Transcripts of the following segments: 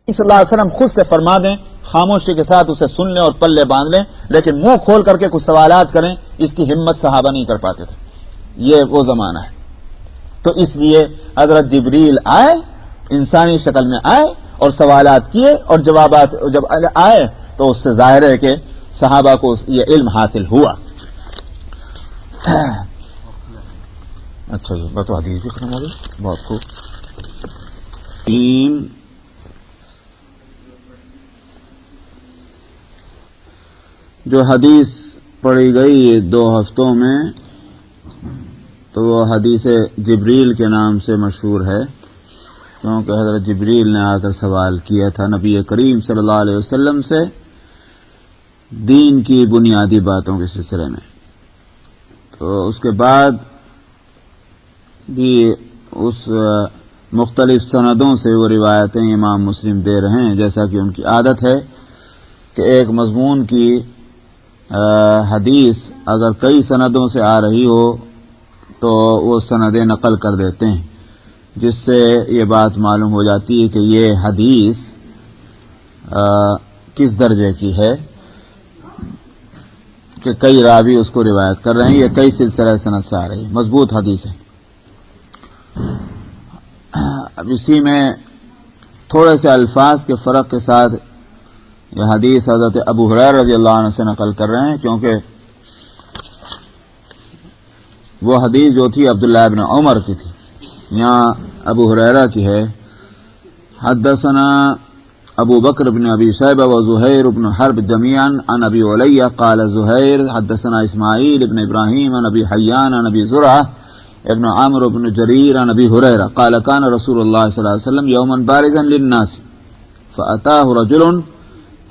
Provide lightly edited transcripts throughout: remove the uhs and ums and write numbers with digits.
صلی اللہ علیہ وسلم خود سے فرما دیں، خاموشی کے ساتھ اسے سن لیں اور پلے باندھ لیں، لیکن منہ کھول کر کے کچھ سوالات کریں، اس کی ہمت صحابہ نہیں کر پاتے تھے. یہ وہ زمانہ ہے. تو اس لیے حضرت جبریل آئے، انسانی شکل میں آئے اور سوالات کیے، اور جوابات جب آئے تو اس سے ظاہر ہے کہ صحابہ کو یہ علم حاصل ہوا. اچھا جی، بتا دیجیے بہت خوب. جو حدیث پڑھی گئی 2 ہفتوں میں، تو وہ حدیث جبریل کے نام سے مشہور ہے، کیونکہ حضرت جبریل نے آ کر سوال کیا تھا نبی کریم صلی اللہ علیہ وسلم سے دین کی بنیادی باتوں کے سلسلے میں. تو اس کے بعد بھی اس مختلف سندوں سے وہ روایتیں امام مسلم دے رہے ہیں، جیسا کہ ان کی عادت ہے کہ ایک مضمون کی حدیث اگر کئی سندوں سے آ رہی ہو تو وہ سندیں نقل کر دیتے ہیں، جس سے یہ بات معلوم ہو جاتی ہے کہ یہ حدیث کس درجے کی ہے کہ کئی راوی اس کو روایت کر رہے ہیں، یہ کئی سلسلہ سند سے آ رہی ہے، مضبوط حدیث ہے. اب اسی میں تھوڑے سے الفاظ کے فرق کے ساتھ یہ حدیث حضرت ابو ہریرہ رضی اللہ عنہ سے نقل کر رہے ہیں، کیونکہ وہ حدیث جو تھی عبداللہ ابن عمر کی تھی، یہاں ابو ہریرہ کی ہے. حدثنا ابو بکر بن ابی شیبہ و زہیر بن حرب جميعا عن ابی علیہ قال زہیر حدثنا اسماعیل ابن ابراہیم عن ابی حیان عن ابی زرعہ ابن عمرو بن جریر عن ابی ہریرہ قال كان رسول اللہ صلی اللہ علیہ وسلم یوما بارزا للناس فأتاه رجل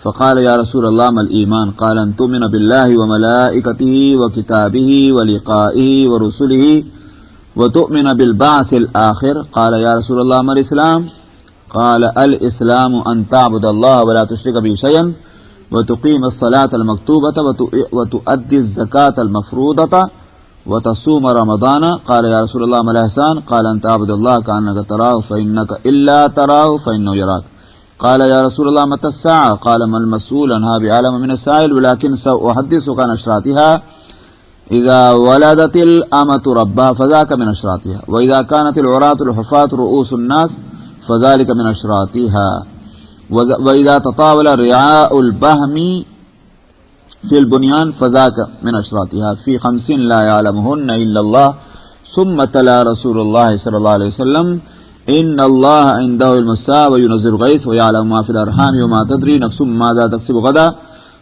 فقال يا رسول الله ما الإيمان قال أن تؤمن بالله وملائكته وكتابه ولقائه ورسله وتؤمن بالبعث الآخر قال يا رسول الله ما الإسلام قال الإسلام أن تعبد الله ولا تشرك به شيئا وتقيم الصلاة المكتوبة وتؤدي الزكاة المفروضة وتصوم رمضان قال يا رسول الله ما الإحسان قال أن تعبد الله كأنك تراه فإنك إلا تراه فإنه يراك قال يا رسول الله متى الساعة قال ما المسؤول عنها بعلم من السائل ولكن سأحدثك عن أشراطها إذا ولدت الأمة ربها فذاك من أشراطها وإذا كانت العراة الحفاة رؤوس الناس فذلك من أشراطها وإذا تطاول رعاء البهم في البنيان فذاك من أشراطها في 5 لا يعلمهن إلا الله ثم تلا رسول الله صلى الله عليه وسلم إن الله عنده علم الساعة وينزل الغيث ويعلم ما في الأرحام وما تدري نفس ماذا تكسب غدا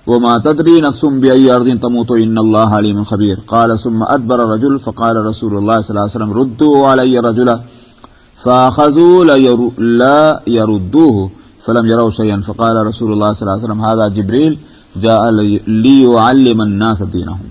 وما تدري نفس بأي أرض تموت إن الله عليم خبير قال ثم أدبر الرجل فقال رسول الله صلى الله عليه وسلم ردوا علي الرجل فأخذوا لا يردوه فلم يروا شيئا فقال رسول الله صلى الله عليه وسلم هذا جبريل جاء ليعلم الناس دينهم.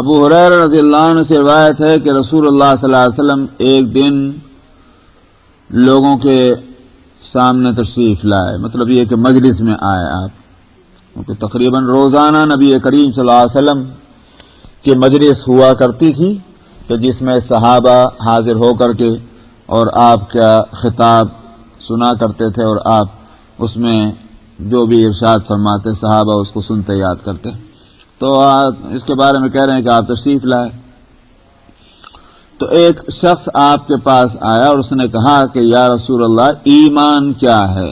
ابو ہریرہ رضی اللہ عنہ سے روایت ہے کہ رسول اللہ صلی اللہ علیہ وسلم ایک دن لوگوں کے سامنے تشریف لائے، مطلب یہ کہ مجلس میں آئے آپ، کیونکہ تقریباً روزانہ نبی کریم صلی اللہ علیہ وسلم کی مجلس ہوا کرتی تھی کہ جس میں صحابہ حاضر ہو کر کے اور آپ کا خطاب سنا کرتے تھے، اور آپ اس میں جو بھی ارشاد فرماتے صحابہ اس کو سنتے یاد کرتے. تو اس کے بارے میں کہہ رہے ہیں کہ آپ تشریف لائے. تو ایک شخص آپ کے پاس آیا اور اس نے کہا کہ یا رسول اللہ ایمان کیا ہے؟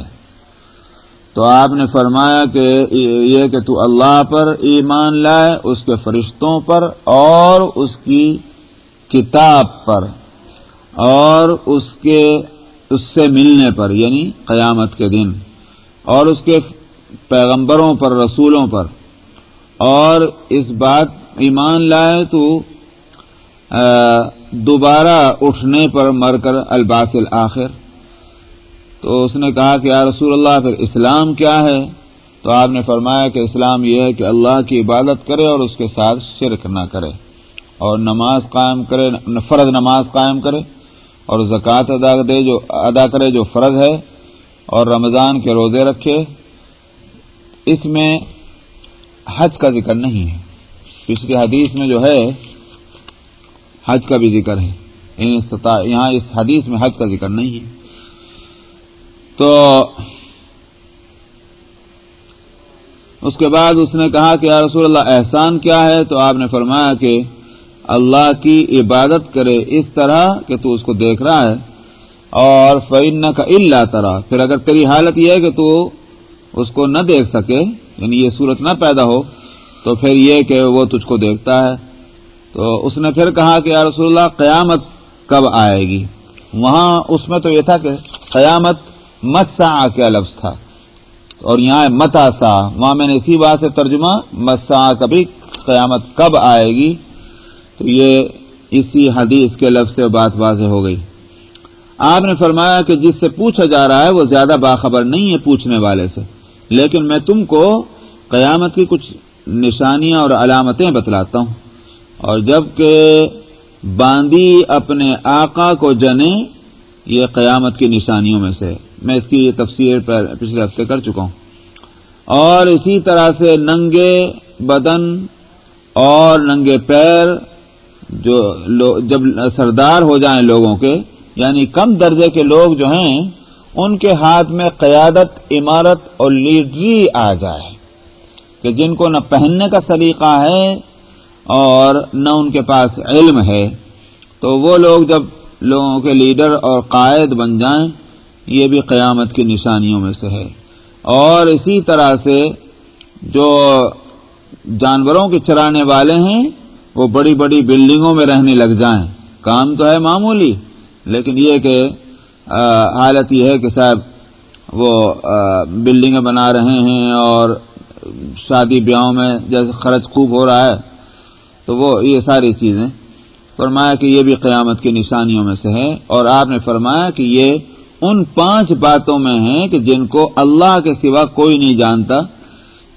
تو آپ نے فرمایا کہ یہ کہ تو اللہ پر ایمان لائے، اس کے فرشتوں پر اور اس کی کتاب پر اور اس سے ملنے پر، یعنی قیامت کے دن، اور اس کے پیغمبروں پر، رسولوں پر، اور اس بات ایمان لائے تو دوبارہ اٹھنے پر مر کر البعث الآخر. تو اس نے کہا کہ یا رسول اللہ پھر اسلام کیا ہے؟ تو آپ نے فرمایا کہ اسلام یہ ہے کہ اللہ کی عبادت کرے اور اس کے ساتھ شرک نہ کرے، اور نماز قائم کرے، فرض نماز قائم کرے، اور زکوٰۃ ادا کرے جو فرض ہے، اور رمضان کے روزے رکھے، اس میں حج کا ذکر نہیں ہے۔ پچھلی حدیث میں جو ہے حج کا بھی ذکر ہے، یہاں اس حدیث میں حج کا ذکر نہیں ہے۔ تو اس کے بعد اس نے کہا کہ یا رسول اللہ احسان کیا ہے؟ تو آپ نے فرمایا کہ اللہ کی عبادت کرے اس طرح کہ تو اس کو دیکھ رہا ہے، اور فَإِنَّكَ إِلَّا تَرَى، پھر اگر تیری حالت یہ ہے کہ تو اس کو نہ دیکھ سکے، یعنی یہ صورت نہ پیدا ہو، تو پھر یہ کہ وہ تجھ کو دیکھتا ہے۔ تو اس نے پھر کہا کہ یا رسول اللہ قیامت کب آئے گی؟ وہاں اس میں تو یہ تھا کہ قیامت مساء کا لفظ تھا، اور یہاں متا سا، وہاں میں نے اسی بات سے ترجمہ مساء کبھی قیامت کب آئے گی، تو یہ اسی حدیث کے لفظ سے بات واضح ہو گئی۔ آپ نے فرمایا کہ جس سے پوچھا جا رہا ہے وہ زیادہ باخبر نہیں ہے پوچھنے والے سے، لیکن میں تم کو قیامت کی کچھ نشانیاں اور علامتیں بتلاتا ہوں، اور جب کہ باندی اپنے آقا کو جنے، یہ قیامت کی نشانیوں میں سے، میں اس کی تفسیر پچھلے ہفتے کر چکا ہوں۔ اور اسی طرح سے ننگے بدن اور ننگے پیر جب سردار ہو جائیں لوگوں کے، یعنی کم درجے کے لوگ جو ہیں ان کے ہاتھ میں قیادت، امارت اور لیڈری آ جائے، کہ جن کو نہ پہننے کا سلیقہ ہے اور نہ ان کے پاس علم ہے، تو وہ لوگ جب لوگوں کے لیڈر اور قائد بن جائیں، یہ بھی قیامت کی نشانیوں میں سے ہے۔ اور اسی طرح سے جو جانوروں کے چرانے والے ہیں وہ بڑی بڑی بلڈنگوں میں رہنے لگ جائیں، کام تو ہے معمولی، لیکن یہ کہ حالت یہ ہے کہ صاحب وہ بلڈنگیں بنا رہے ہیں اور شادی بیاہوں میں جیسے خرچ خوب ہو رہا ہے، تو وہ یہ ساری چیزیں فرمایا کہ یہ بھی قیامت کی نشانیوں میں سے ہے۔ اور آپ نے فرمایا کہ یہ ان 5 باتوں میں ہیں کہ جن کو اللہ کے سوا کوئی نہیں جانتا۔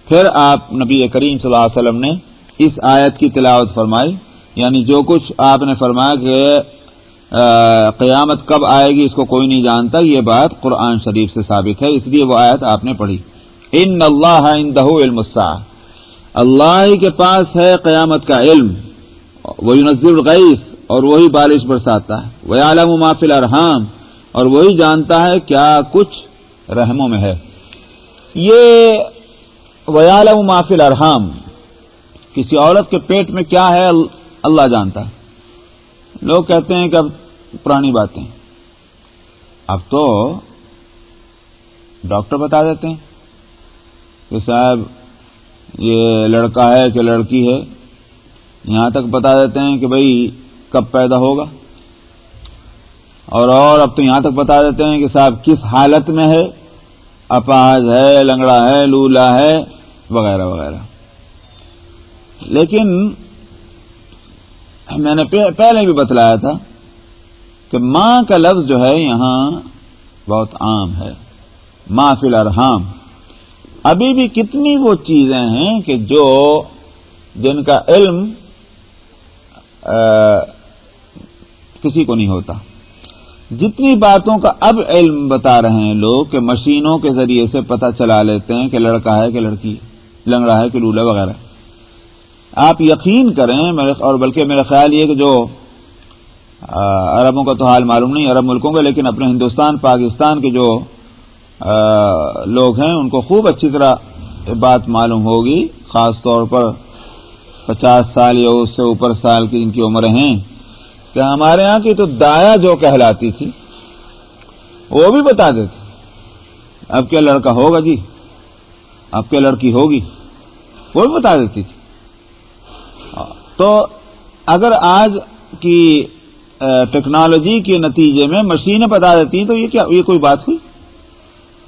پھر آپ نبی کریم صلی اللہ علیہ وسلم نے اس آیت کی تلاوت فرمائی، یعنی جو کچھ آپ نے فرمایا کہ قیامت کب آئے گی اس کو کوئی نہیں جانتا، یہ بات قرآن شریف سے ثابت ہے، اس لیے وہ آیت آپ نے پڑھی۔ ان اللہ عنده علم الساعہ، اللہ ہی کے پاس ہے قیامت کا علم، وَيُنَزِّلُ الْغَيْثَ، اور وہی بارش برساتا ہے، وَيَعْلَمُ مَا فِي الْأَرْحَامِ، اور وہی جانتا ہے کیا کچھ رحموں میں ہے۔ یہ وَيَعْلَمُ مَا فِي الْأَرْحَامِ، کسی عورت کے پیٹ میں کیا ہے اللہ جانتا ہے۔ لوگ کہتے ہیں کہ اب پرانی باتیں، اب تو ڈاکٹر بتا دیتے ہیں کہ صاحب یہ لڑکا ہے کہ لڑکی ہے، یہاں تک بتا دیتے ہیں کہ بھئی کب پیدا ہوگا، اور اب تو یہاں تک بتا دیتے ہیں کہ صاحب کس حالت میں ہے، اپاہج ہے، لنگڑا ہے، لولا ہے، وغیرہ وغیرہ۔ لیکن میں نے پہلے بھی بتلایا تھا کہ ماں کا لفظ جو ہے یہاں بہت عام ہے، ما فی الارحام۔ ابھی بھی کتنی وہ چیزیں ہیں کہ جن کا علم کسی کو نہیں ہوتا، جتنی باتوں کا اب علم بتا رہے ہیں لوگ کہ مشینوں کے ذریعے سے پتہ چلا لیتے ہیں کہ لڑکا ہے کہ لڑکی، لنگڑا ہے کہ لولا وغیرہ۔ آپ یقین کریں، اور بلکہ میرا خیال یہ کہ جو عربوں کا تو حال معلوم نہیں عرب ملکوں کا، لیکن اپنے ہندوستان پاکستان کے جو لوگ ہیں ان کو خوب اچھی طرح بات معلوم ہوگی، خاص طور پر 50 سال یا اس سے اوپر سال کی جن کی عمریں ہیں، کہ ہمارے ہاں کی تو دایا جو کہلاتی تھی وہ بھی بتا دیتی اب کیا لڑکا ہوگا جی، اب کیا لڑکی ہوگی، وہ بھی بتا دیتی تھی۔ تو اگر آج کی ٹیکنالوجی کے نتیجے میں مشینیں بتا دیتی ہیں تو یہ کوئی بات ہوئی؟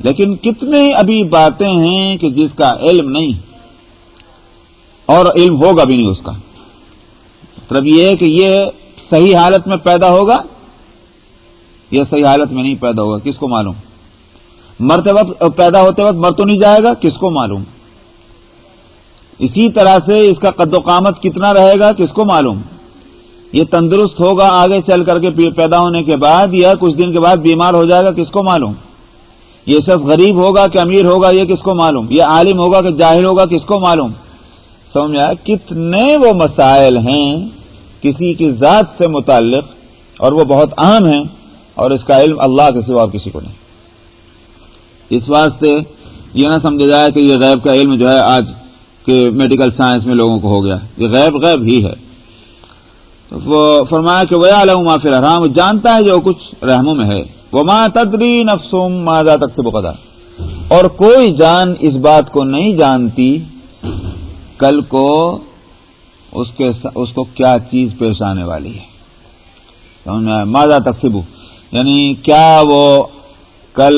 لیکن کتنے ابھی باتیں ہیں کہ جس کا علم نہیں، اور علم ہوگا بھی نہیں اس کا۔ مطلب یہ ہے کہ یہ صحیح حالت میں پیدا ہوگا یا صحیح حالت میں نہیں پیدا ہوگا، کس کو معلوم؟ مرتے وقت، پیدا ہوتے وقت مر تو نہیں جائے گا، کس کو معلوم؟ اسی طرح سے اس کا قد و قامت کتنا رہے گا، کس کو معلوم؟ یہ تندرست ہوگا آگے چل کر کے پیدا ہونے کے بعد یا کچھ دن کے بعد بیمار ہو جائے گا، کس کو معلوم؟ یہ شخص غریب ہوگا کہ امیر ہوگا یہ کس کو معلوم، یہ عالم ہوگا کہ جاہل ہوگا کس کو معلوم. سمجھ میں آیا؟ کتنے وہ مسائل ہیں کسی کی ذات سے متعلق اور وہ بہت اہم ہیں، اور اس کا علم اللہ کے سوا اور کسی کو نہیں. اس واسطے یہ نہ سمجھا جائے کہ یہ غیب کا علم جو ہے آج کے میڈیکل سائنس میں لوگوں کو ہو گیا، یہ غیب ہی ہے. تو وہ فرمایا کہ وَيَعْلَمُ مَا فِي الْأَرْحَامِ، وہ جانتا ہے جو کچھ رحموں میں ہے. وَمَا تَدْرِي نَفْسٌ مَاذَا تَكْسِبُ غَدًا، اور کوئی جان اس بات کو نہیں جانتی کل کو اس کو کیا چیز پیش آنے والی ہے. ماذا تکسب، یعنی کیا وہ کل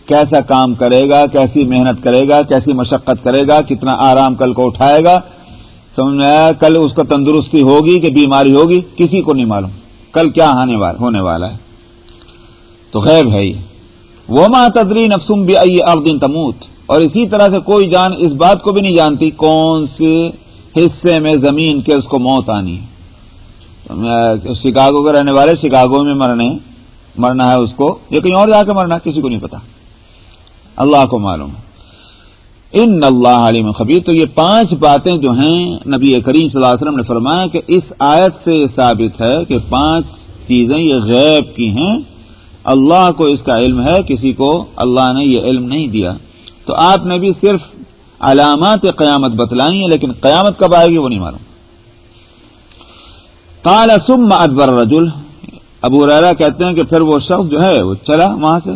کیسا کام کرے گا، کیسی محنت کرے گا، کیسی مشقت کرے گا، کتنا آرام کل کو اٹھائے گا. سمجھ میں آیا؟ کل اس کو تندرستی ہوگی کہ بیماری ہوگی کسی کو نہیں معلوم، کل کیا ہونے والا ہے. تو غیب ہے یہ. وما تدری نفس بأي ارض تموت، اور اسی طرح سے کوئی جان اس بات کو بھی نہیں جانتی کون سے حصے میں زمین کے اس کو موت آنی ہے. شکاگو کے رہنے والے شکاگو میں مرنا ہے اس کو، یا کہیں اور جا کے مرنا کسی کو نہیں پتا، اللہ کو معلوم. ان اللہ علیم خبیر. تو یہ 5 باتیں جو ہیں نبی کریم صلی اللہ علیہ وسلم نے فرمایا کہ اس آیت سے یہ ثابت ہے کہ 5 چیزیں یہ غیب کی ہیں، اللہ کو اس کا علم ہے، کسی کو اللہ نے یہ علم نہیں دیا. تو آپ نے بھی صرف علامات قیامت بتلائی ہیں، لیکن قیامت کب آئے گی وہ نہیں معلوم. قال ثم ادبر الرجل، ابو ہریرہ کہتے ہیں کہ پھر وہ شخص جو ہے وہ چلا وہاں سے.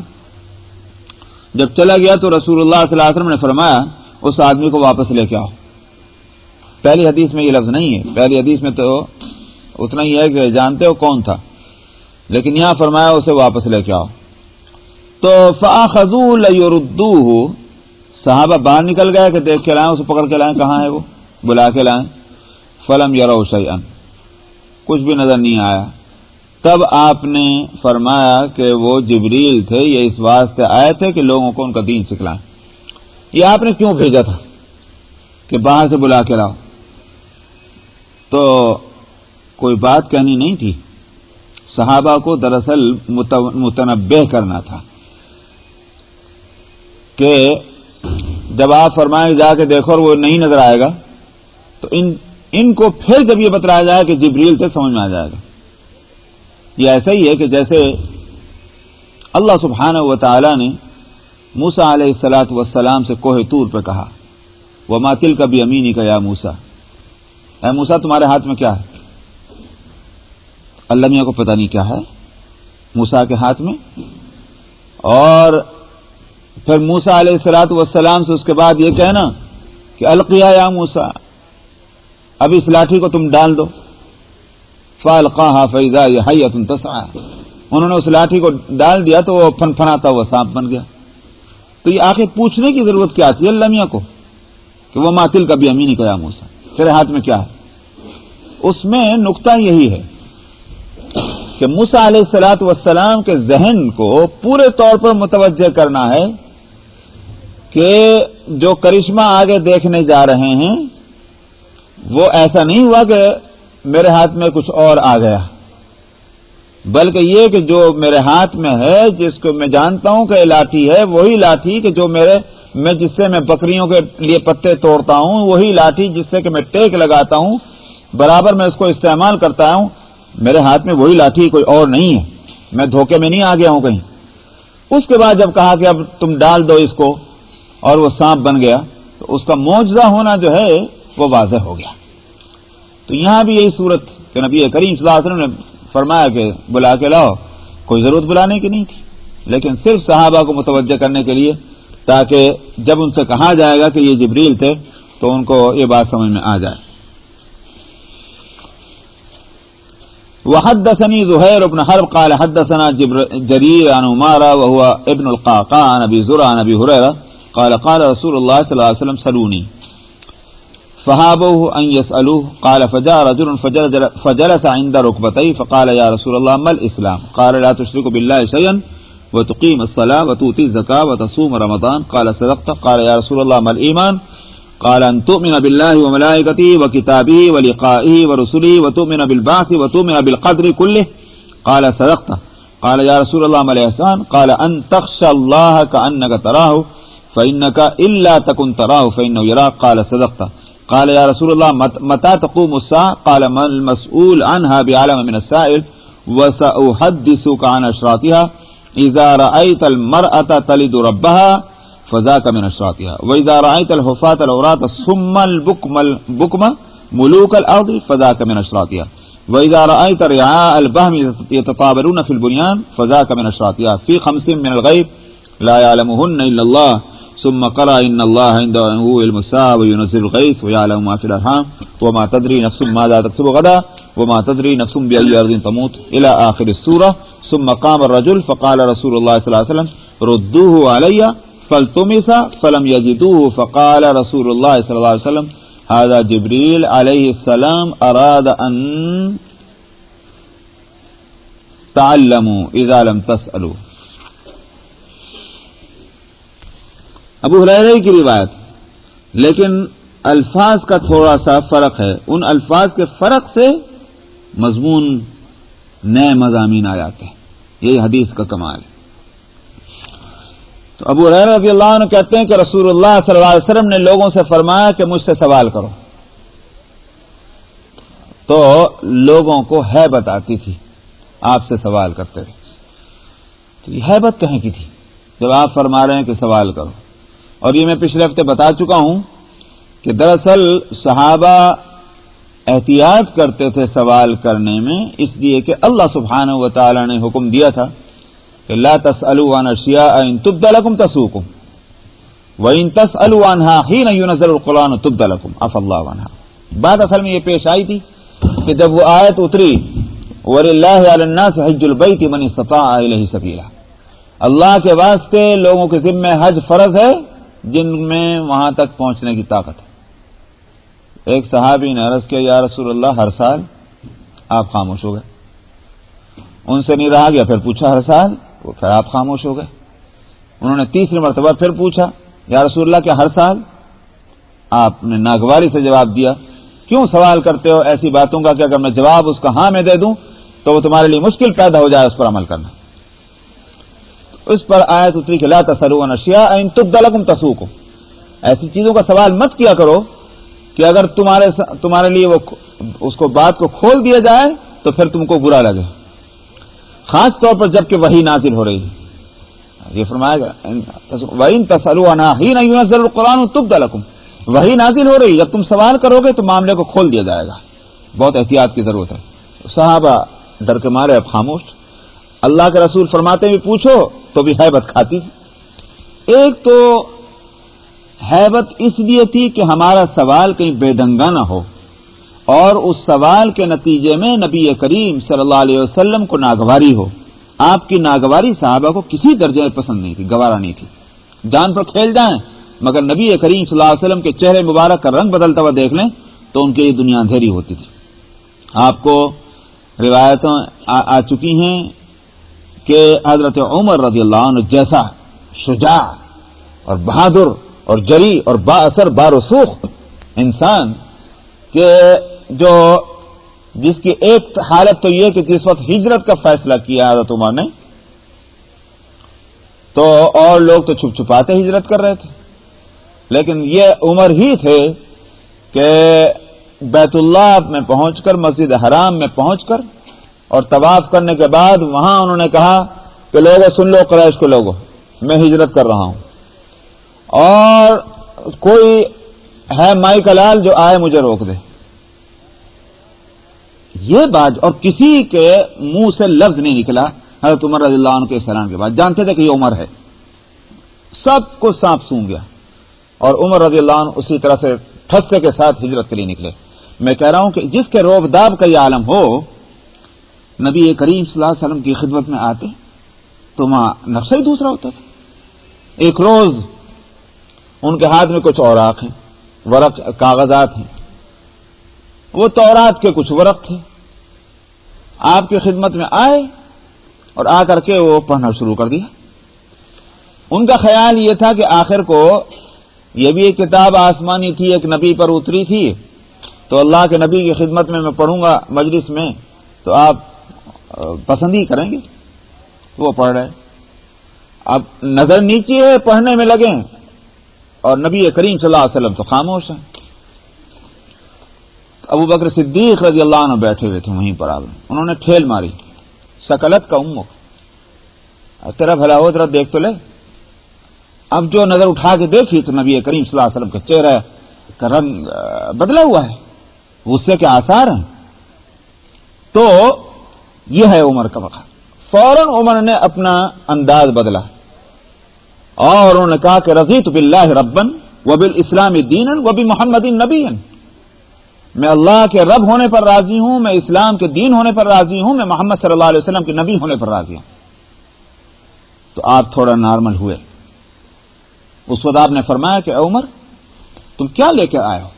جب چلا گیا تو رسول اللہ صلی اللہ علیہ وسلم نے فرمایا اس آدمی کو واپس لے کے آؤ. پہلی حدیث میں یہ لفظ نہیں ہے، پہلی حدیث میں تو اتنا ہی ہے کہ جانتے ہو کون تھا، لیکن یہاں فرمایا اسے واپس لے کے آؤ. تو فاخذوا لیردوه، صحابہ باہر نکل گئے کہ دیکھ کے لائیں، اسے پکڑ کے لائیں، کہاں ہے وہ، بلا کے لائیں. فلم یروا شیئا، کچھ بھی نظر نہیں آیا. تب آپ نے فرمایا کہ وہ جبریل تھے، یہ اس واسطے آئے تھے کہ لوگوں کو ان کا دین سکھلائیں. یہ آپ نے کیوں بھیجا تھا کہ باہر سے بلا کے لاؤ؟ تو کوئی بات کہنی نہیں تھی، صحابہ کو دراصل متنبہ کرنا تھا کہ جب آپ فرمائیں جا کے دیکھو اور وہ نہیں نظر آئے گا تو ان کو پھر جب یہ بتلایا جائے کہ جبریل سے سمجھ میں آ جائے گا. یہ ایسا ہی ہے کہ جیسے اللہ سبحانہ و تعالی نے موسیٰ علیہ الصلاۃ والسلام سے کوہ طور پہ کہا وما تلک بیمینک یا موسیٰ، اے موسیٰ تمہارے ہاتھ میں کیا ہے؟ اللہ میاں کو پتہ نہیں کیا ہے موسیٰ کے ہاتھ میں. اور پھر موسیٰ علیہ الصلاۃ والسلام سے اس کے بعد یہ کہنا کہ القیا یا موسیٰ، اب اس لاٹھی کو تم ڈال دو. فالقاها فاذا هي حية تسعى، انہوں نے اس لاٹھی کو ڈال دیا تو وہ پھنپھناتا ہوا سانپ بن گیا. تو یہ آخر پوچھنے کی ضرورت کیا تھی اللہ میاں کو کہ وہ ماتل کا بیمینی کا یا موسیٰ، تیرے ہاتھ میں کیا ہے؟ اس میں نقطہ یہی ہے کہ موسیٰ علیہ الصلاۃ والسلام کے ذہن کو پورے طور پر متوجہ کرنا ہے کہ جو کرشمہ آگے دیکھنے جا رہے ہیں وہ ایسا نہیں ہوا کہ میرے ہاتھ میں کچھ اور آ گیا، بلکہ یہ کہ جو میرے ہاتھ میں ہے، جس کو میں جانتا ہوں کہ لاٹھی ہے، وہی لاٹھی کہ جو میں جس سے میں بکریوں کے لیے پتے توڑتا ہوں، وہی لاٹھی جس سے کہ میں ٹیک لگاتا ہوں، برابر میں اس کو استعمال کرتا ہوں. میرے ہاتھ میں وہی لاٹھی، کوئی اور نہیں ہے، میں دھوکے میں نہیں آ گیا ہوں کہیں. اس کے بعد جب کہا کہ اب تم ڈال دو اس کو اور وہ سانپ بن گیا تو اس کا معجزہ ہونا جو ہے وہ واضح ہو گیا. تو یہاں بھی یہی صورت کہ نبی کریم صلی اللہ علیہ وسلم نے فرمایا کہ بلا کے لاؤ، کوئی ضرورت بلانے کی نہیں تھی، لیکن صرف صحابہ کو متوجہ کرنے کے لیے تاکہ جب ان سے کہا جائے گا کہ یہ جبریل تھے تو ان کو یہ بات سمجھ میں آ جائے. وحدثني زهير بن حرب قال حدثنا جرير عن عمارة وهو ابن القعقاع عن أبي زرع عن أبي هريرة قال قال رسول الله صلى الله عليه وسلم سلوني فهابوه أن يسألوه قال فجاء رجل فجلس عند ركبتيه فقال يا رسول الله ما الإسلام؟ قال لا تشرك بالله شيئا وتقيم الصلاة وتؤتي الزكاة وتصوم رمضان. قال صدقت. قال يا رسول الله ما الإيمان؟ قال أن تؤمن بالله وملائكته وكتابه ولقائه ورسله وتؤمن بالبعث وتؤمن بالقدر كله. قال صدقت. قال یا رسول اللہ ما الاحسان قال ان تخشى الله كأنك تراه فإنك إلا تكن تراه فإنه يراك قال صدقت قال يا رسول الله متى تقوم الساعة قال ما المسؤول عنها بعلم من السائل وسأحدثك عن أشراطها إذا رأيت المرأة تلد ربها فذاك من أشراطها وإذا رأيت الحفاة العراة الصم البكم ملوك الأرض فذاك من أشراطها وإذا رأيت رعاء البهم يتطابرون في البنيان فذاك من أشراطها في 5 من الغيب لا يعلمهن إلا الله ثم قرأ إن الله عنده علم الساعة وينزل الغيث ويعلم ما في الأرحام وما تدري نفس ماذا تكسب غدا وما تدري نفس بأي أرض تموت إلى آخر السورة ثم قام الرجل فقال رسول الله صلى الله عليه وسلم ردوه علي فالتمس فلم يجدوه فقال رسول الله صلى الله عليه وسلم هذا جبريل عليه السلام أراد أن تعلموا إذا لم تسألوا. ابو ہریرہ کی روایت، لیکن الفاظ کا تھوڑا سا فرق ہے. ان الفاظ کے فرق سے مضمون نئے مضامین آ جاتے ہیں. یہی حدیث کا کمال ہے. تو ابو ہریرہ رضی اللہ عنہ کہتے ہیں کہ رسول اللہ صلی اللہ علیہ وسلم نے لوگوں سے فرمایا کہ مجھ سے سوال کرو، تو لوگوں کو ہیبت آتی تھی آپ سے سوال کرتے ہوئے. تو یہ ہیبت کہیں کی تھی جب آپ فرما رہے ہیں کہ سوال کرو؟ اور یہ میں پچھلے ہفتے بتا چکا ہوں کہ دراصل صحابہ احتیاط کرتے تھے سوال کرنے میں، اس لیے کہ اللہ سبحانہ و تعالی نے حکم دیا تھا کہ لا تسألوا عن اشیاء ان تبد لكم تسؤكم وان تسألوا عنها حين ينزل القرآن تبد لكم عفى الله عنها. بات اصل میں یہ پیش آئی تھی کہ جب وہ آیت اتری وَلِلَّهِ عَلَى النَّاسِ حِجُّ الْبَيْتِ مَنِ اسْتَطَاعَ إِلَيْهِ سَبِيلًا، اللہ کے واسطے لوگوں کے ذمہ حج فرض ہے جن میں وہاں تک پہنچنے کی طاقت ہے. ایک صحابی نے عرض کیا یا رسول اللہ ہر سال؟ آپ خاموش ہو گئے. ان سے نہیں رہا گیا، پھر پوچھا ہر سال؟ پھر آپ خاموش ہو گئے. انہوں نے تیسری مرتبہ پھر پوچھا یا رسول اللہ کیا ہر سال؟ آپ نے ناگواری سے جواب دیا. کیوں سوال کرتے ہو ایسی باتوں کا کہ اگر میں جواب اس کا ہاں میں دے دوں تو وہ تمہارے لیے مشکل پیدا ہو جائے اس پر عمل کرنا. اس پر آیت اتری کہ لا تسألوا عن اشیاء ان تبد لكم تسؤكم، ایسی چیزوں کا سوال مت کیا کرو کہ اگر تمہارے لیے وہ اس کو بات کو کھول دیا جائے تو پھر تم کو برا لگے، خاص طور پر جب کہ وحی نازل ہو رہی ہے. یہ فرمایا گیا وَإِن تَسْأَلُوا عَنْهَا حِينَ يُنَزَّلُ الْقُرْآنُ تُبْدَ لَكُمْ، وحی نازل ہو رہی، جب تم سوال کرو گے تو معاملے کو کھول دیا جائے گا. بہت احتیاط کی ضرورت ہے. صحابہ ڈر کے مارے اب خاموش. اللہ کے رسول فرماتے بھی پوچھو تو بھی ہیبت کھاتی تھی. ایک تو ہیبت اس لیے تھی کہ ہمارا سوال کہیں بے ڈنگا نہ ہو، اور اس سوال کے نتیجے میں نبی کریم صلی اللہ علیہ وسلم کو ناگواری ہو. آپ کی ناگواری صحابہ کو کسی درجے میں پسند نہیں تھی، گوارا نہیں تھی. جان پر کھیل جائیں مگر نبی کریم صلی اللہ علیہ وسلم کے چہرے مبارک کا رنگ بدلتا ہوا دیکھ لیں تو ان کے لیے دنیا اندھیری ہوتی تھی. آپ کو روایتیں آ چکی ہیں کہ حضرت عمر رضی اللہ عنہ جیسا شجاع اور بہادر اور جری اور با اثر بارسوخ انسان کہ جس کی ایک حالت تو یہ کہ جس وقت ہجرت کا فیصلہ کیا حضرت عمر نے تو اور لوگ تو چھپ چھپاتے ہجرت کر رہے تھے، لیکن یہ عمر ہی تھے کہ بیت اللہ میں پہنچ کر مسجد حرام میں پہنچ کر اور طواف کرنے کے بعد وہاں انہوں نے کہا کہ لوگوں سن لو، قریش کو لوگوں میں ہجرت کر رہا ہوں اور کوئی ہے مائی کا لال جو آئے مجھے روک دے. یہ بات اور کسی کے منہ سے لفظ نہیں نکلا حضرت عمر رضی اللہ عنہ کے اعلان کے بعد. جانتے تھے کہ یہ عمر ہے، سب کو سانپ سونگ گیا اور عمر رضی اللہ عنہ اسی طرح سے ٹھسے کے ساتھ ہجرت کے لیے نکلے. میں کہہ رہا ہوں کہ جس کے روب داب کا یہ عالم ہو، نبی کریم صلی اللہ علیہ وسلم کی خدمت میں آتے تو وہاں نقشہ ہی دوسرا ہوتا تھا. ایک روز ان کے ہاتھ میں کچھ اوراق ہیں، ورق کاغذات ہیں، وہ تورات کے کچھ ورق تھے. آپ کی خدمت میں آئے اور آ کر کے وہ پڑھنا شروع کر دیا. ان کا خیال یہ تھا کہ آخر کو یہ بھی ایک کتاب آسمانی تھی، ایک نبی پر اتری تھی، تو اللہ کے نبی کی خدمت میں پڑھوں گا مجلس میں تو آپ پسند ہی کریں گے. وہ پڑھ رہے. اب نظر نیچی ہے، پڑھنے میں لگے اور نبی کریم صلی اللہ علیہ وسلم تو خاموش ہیں. ابو بکر صدیق رضی اللہ عنہ بیٹھے ہوئے تھے وہیں پر. آپ انہوں نے ٹھیل ماری، سکلت کا امک، تیرا بھلا ہو ذرا دیکھ تو لے. اب جو نظر اٹھا کے دیکھی تو نبی کریم صلی اللہ علیہ وسلم کا چہرہ کا رنگ بدلا ہوا ہے، غصے کے آثار ہیں. تو یہ ہے عمر کا وقت. فوراً عمر نے اپنا انداز بدلا اور انہوں نے کہا کہ رضیت باللہ ربا وبالاسلام دینا وبمحمد نبیا، میں اللہ کے رب ہونے پر راضی ہوں، میں اسلام کے دین ہونے پر راضی ہوں، میں محمد صلی اللہ علیہ وسلم کے نبی ہونے پر راضی ہوں. تو آپ تھوڑا نارمل ہوئے. اس وقت آپ نے فرمایا کہ اے عمر تم کیا لے کے آئے ہو؟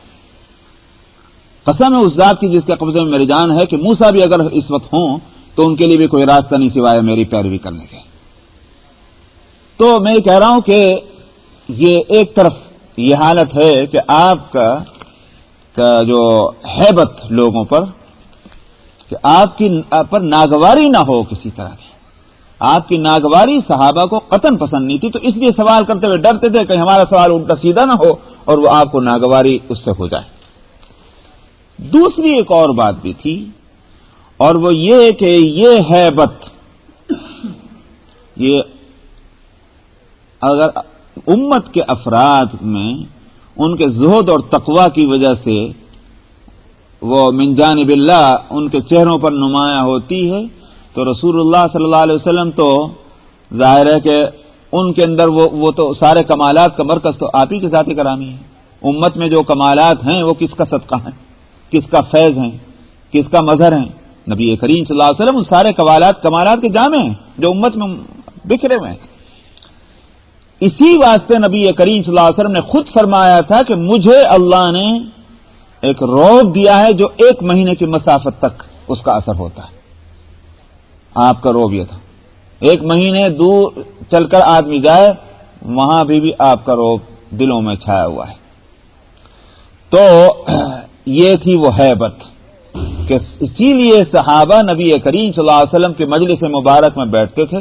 قسم ہے اس ذات کی جس کے قبضے میں میری جان ہے کہ موسیٰ بھی اگر اس وقت ہوں تو ان کے لیے بھی کوئی راستہ نہیں سوائے میری پیروی کرنے کے. تو میں یہ کہہ رہا ہوں کہ یہ ایک طرف یہ حالت ہے کہ آپ کا جو ہیبت لوگوں پر، کہ آپ کی پر ناگواری نہ ہو کسی طرح کی. آپ کی ناگواری صحابہ کو قطعاً پسند نہیں تھی، تو اس لیے سوال کرتے ہوئے ڈرتے تھے کہ ہمارا سوال الٹا سیدھا نہ ہو اور وہ آپ کو ناگواری اس سے ہو جائے. دوسری ایک اور بات بھی تھی، اور وہ یہ کہ یہ ہیبت، یہ اگر امت کے افراد میں ان کے زہد اور تقوی کی وجہ سے وہ من جانب اللہ ان کے چہروں پر نمایاں ہوتی ہے، تو رسول اللہ صلی اللہ علیہ وسلم تو ظاہر ہے کہ ان کے اندر وہ تو سارے کمالات کا مرکز تو آپ ہی کے ذات گرامی ہے. امت میں جو کمالات ہیں وہ کس کا صدقہ ہیں، کس کا فیض ہیں، کس کا مظہر ہیں؟ نبی کریم صلی اللہ علیہ وسلم سارے کمالات کے جامع ہیں جو امت میں بکھرے ہوئے ہیں. اسی واسطے نبی کریم صلی اللہ علیہ وسلم نے خود فرمایا تھا کہ مجھے اللہ نے ایک روب دیا ہے جو 1 مہینے کی مسافت تک اس کا اثر ہوتا ہے. آپ کا روب یہ تھا 1 مہینے دور چل کر آدمی جائے وہاں بھی آپ کا روب دلوں میں چھایا ہوا ہے. تو یہ تھی وہ ہیبت کہ اسی لیے صحابہ نبی کریم صلی اللہ علیہ وسلم کے مجلس مبارک میں بیٹھتے تھے.